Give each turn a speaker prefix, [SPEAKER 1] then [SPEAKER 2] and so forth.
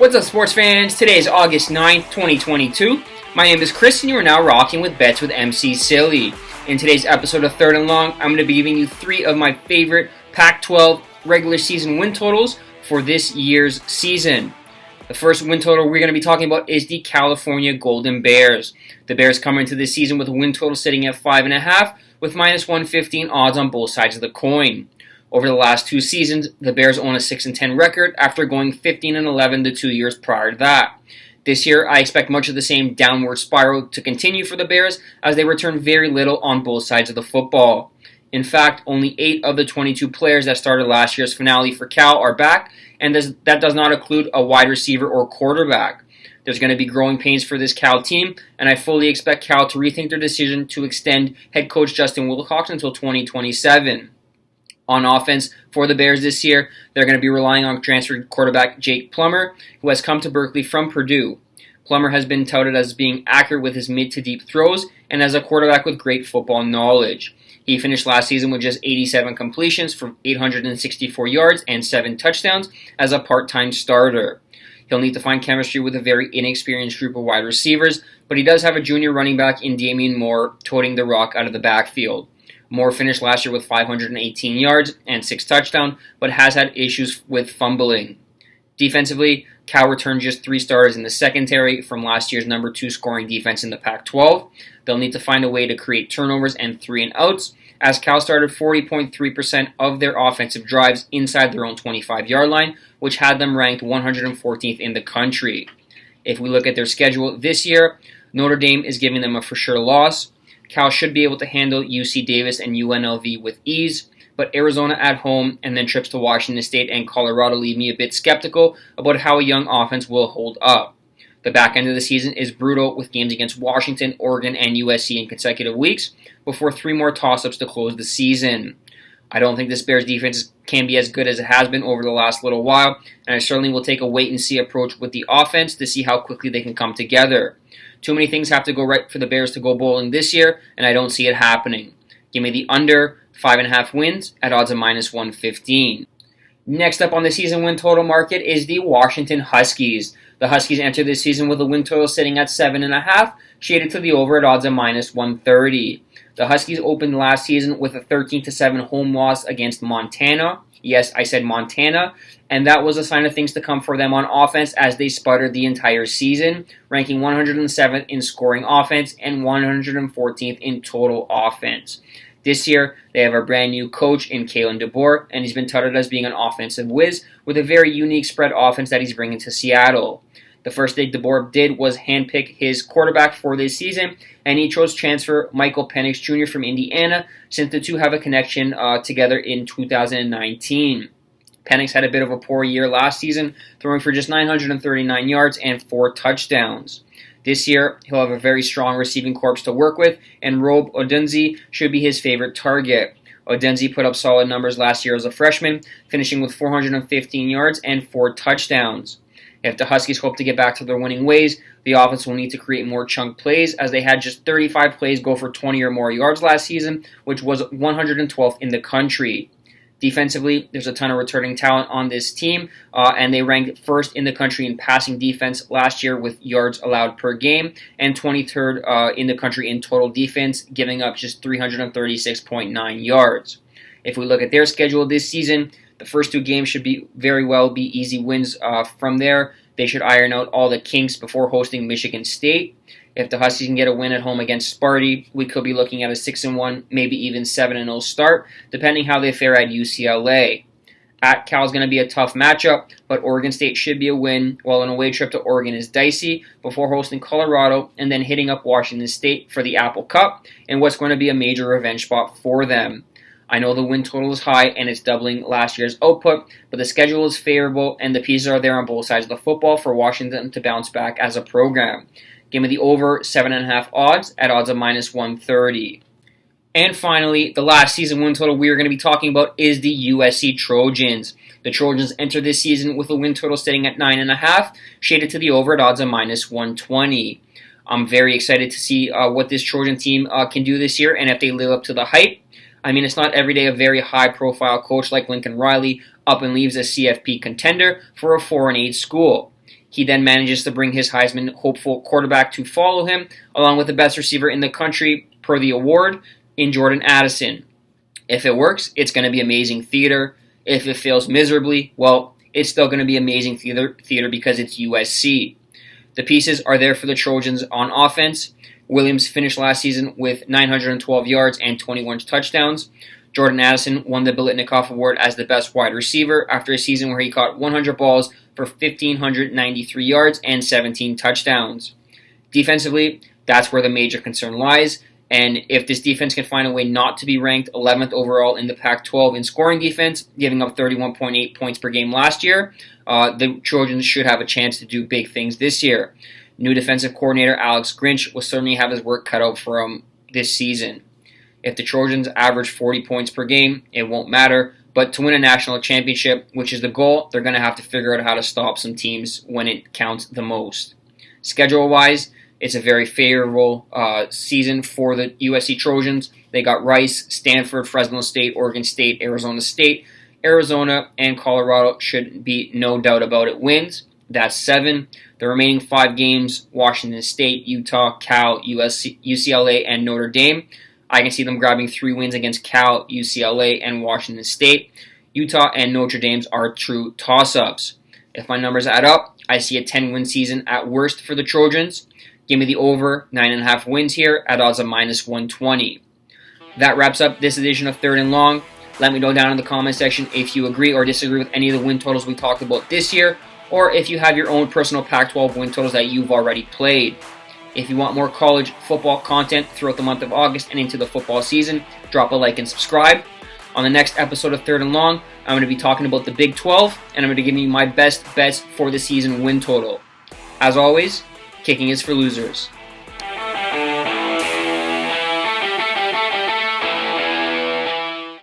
[SPEAKER 1] What's up, sports fans? Today is August 9th, 2022. My name is Chris, and you are now rocking with Bets with MC Silly. In today's episode of Third and Long, I'm going to be giving you three of my favorite Pac-12 regular season win totals for this year's season. The first win total we're going to be talking about is the California Golden Bears. The Bears come into this season with a win total sitting at 5.5 with minus 115 odds on both sides of the coin. Over the last two seasons, the Bears own a 6-10 record after going 15-11 the 2 years prior to that. This year, I expect much of the same downward spiral to continue for the Bears as they return very little on both sides of the football. In fact, only 8 of the 22 players that started last year's finale for Cal are back, and that does not include a wide receiver or quarterback. There's going to be growing pains for this Cal team, and I fully expect Cal to rethink their decision to extend head coach Justin Wilcox until 2027. On offense for the Bears this year, they're going to be relying on transferred quarterback Jake Plummer, who has come to Berkeley from Purdue. Plummer has been touted as being accurate with his mid to deep throws and as a quarterback with great football knowledge. He finished last season with just 87 completions for 864 yards and 7 touchdowns as a part-time starter. He'll need to find chemistry with a very inexperienced group of wide receivers, but he does have a junior running back in Damian Moore toting the rock out of the backfield. Moore finished last year with 518 yards and 6 touchdowns, but has had issues with fumbling. Defensively, Cal returned just 3 starters in the secondary from last year's number 2 scoring defense in the Pac-12. They'll need to find a way to create turnovers and 3-and-outs, as Cal started 40.3% of their offensive drives inside their own 25-yard line, which had them ranked 114th in the country. If we look at their schedule this year, Notre Dame is giving them a for sure loss. Cal should be able to handle UC Davis and UNLV with ease, but Arizona at home and then trips to Washington State and Colorado leave me a bit skeptical about how a young offense will hold up. The back end of the season is brutal with games against Washington, Oregon, and USC in consecutive weeks before 3 more toss-ups to close the season. I don't think this Bears defense can be as good as it has been over the last little while, and I certainly will take a wait-and-see approach with the offense to see how quickly they can come together. Too many things have to go right for the Bears to go bowling this year, and I don't see it happening. Give me the under 5.5 wins at odds of minus 115. Next up on the season win total market is the Washington Huskies. The Huskies enter this season with a win total sitting at 7.5, shaded to the over at odds of minus 130. The Huskies opened last season with a 13-7 home loss against Montana. Yes, I said Montana, and that was a sign of things to come for them on offense as they sputtered the entire season, ranking 107th in scoring offense and 114th in total offense. This year, they have a brand new coach in Kalen DeBoer, and he's been touted as being an offensive whiz with a very unique spread offense that he's bringing to Seattle. The first thing DeBoer did was handpick his quarterback for this season, and he chose transfer Michael Penix Jr. from Indiana, since the two have a connection together in 2019. Penix had a bit of a poor year last season, throwing for just 939 yards and 4 touchdowns. This year, he'll have a very strong receiving corps to work with, and Robe Odunze should be his favorite target. Odunze put up solid numbers last year as a freshman, finishing with 415 yards and 4 touchdowns. If the Huskies hope to get back to their winning ways, the offense will need to create more chunk plays, as they had just 35 plays go for 20 or more yards last season, which was 112th in the country. Defensively, there's a ton of returning talent on this team, and they ranked first in the country in passing defense last year with yards allowed per game, and 23rd in the country in total defense, giving up just 336.9 yards. If we look at their schedule this season, the first 2 games should very well be easy wins from there. They should iron out all the kinks before hosting Michigan State. If the Huskies can get a win at home against Sparty, we could be looking at a 6-1, maybe even 7-0 start, depending how they fare at UCLA. At Cal is going to be a tough matchup, but Oregon State should be a win, while an away trip to Oregon is dicey before hosting Colorado and then hitting up Washington State for the Apple Cup and what's going to be a major revenge spot for them. I know the win total is high and it's doubling last year's output, but the schedule is favorable and the pieces are there on both sides of the football for Washington to bounce back as a program. Give me the over 7.5 odds at odds of minus 130. And finally, the last season win total we are going to be talking about is the USC Trojans. The Trojans enter this season with a win total sitting at 9.5, shaded to the over at odds of minus 120. I'm very excited to see what this Trojan team can do this year and if they live up to the hype. I mean, it's not every day a very high-profile coach like Lincoln Riley up and leaves a CFP contender for a 4-8 school. He then manages to bring his Heisman hopeful quarterback to follow him, along with the best receiver in the country per the award in Jordan Addison. If it works, it's going to be amazing theater. If it fails miserably, well, it's still going to be amazing theater because it's USC. The pieces are there for the Trojans on offense. Williams finished last season with 912 yards and 21 touchdowns. Jordan Addison won the Biletnikoff Award as the best wide receiver after a season where he caught 100 balls for 1,593 yards and 17 touchdowns. Defensively, that's where the major concern lies, and if this defense can find a way not to be ranked 11th overall in the Pac-12 in scoring defense, giving up 31.8 points per game last year, the Trojans should have a chance to do big things this year. New defensive coordinator Alex Grinch will certainly have his work cut out for him this season. If the Trojans average 40 points per game, it won't matter. But to win a national championship, which is the goal, they're going to have to figure out how to stop some teams when it counts the most. Schedule-wise, it's a very favorable season for the USC Trojans. They got Rice, Stanford, Fresno State, Oregon State, Arizona State. Arizona and Colorado should be no doubt about it wins. That's 7. The remaining 5 games, Washington State, Utah, Cal, UCLA, and Notre Dame. I can see them grabbing 3 wins against Cal, UCLA, and Washington State. Utah and Notre Dame are true toss-ups. If my numbers add up, I see a 10-win season at worst for the Trojans. Give me the over 9.5 wins here at odds of -120. That wraps up this edition of Third and Long. Let me know down in the comment section if you agree or disagree with any of the win totals we talked about this year, or if you have your own personal Pac-12 win totals that you've already played. If you want more college football content throughout the month of August and into the football season, drop a like and subscribe. On the next episode of Third and Long, I'm going to be talking about the Big 12, and I'm going to give you my best bets for the season win total. As always, kicking is for losers.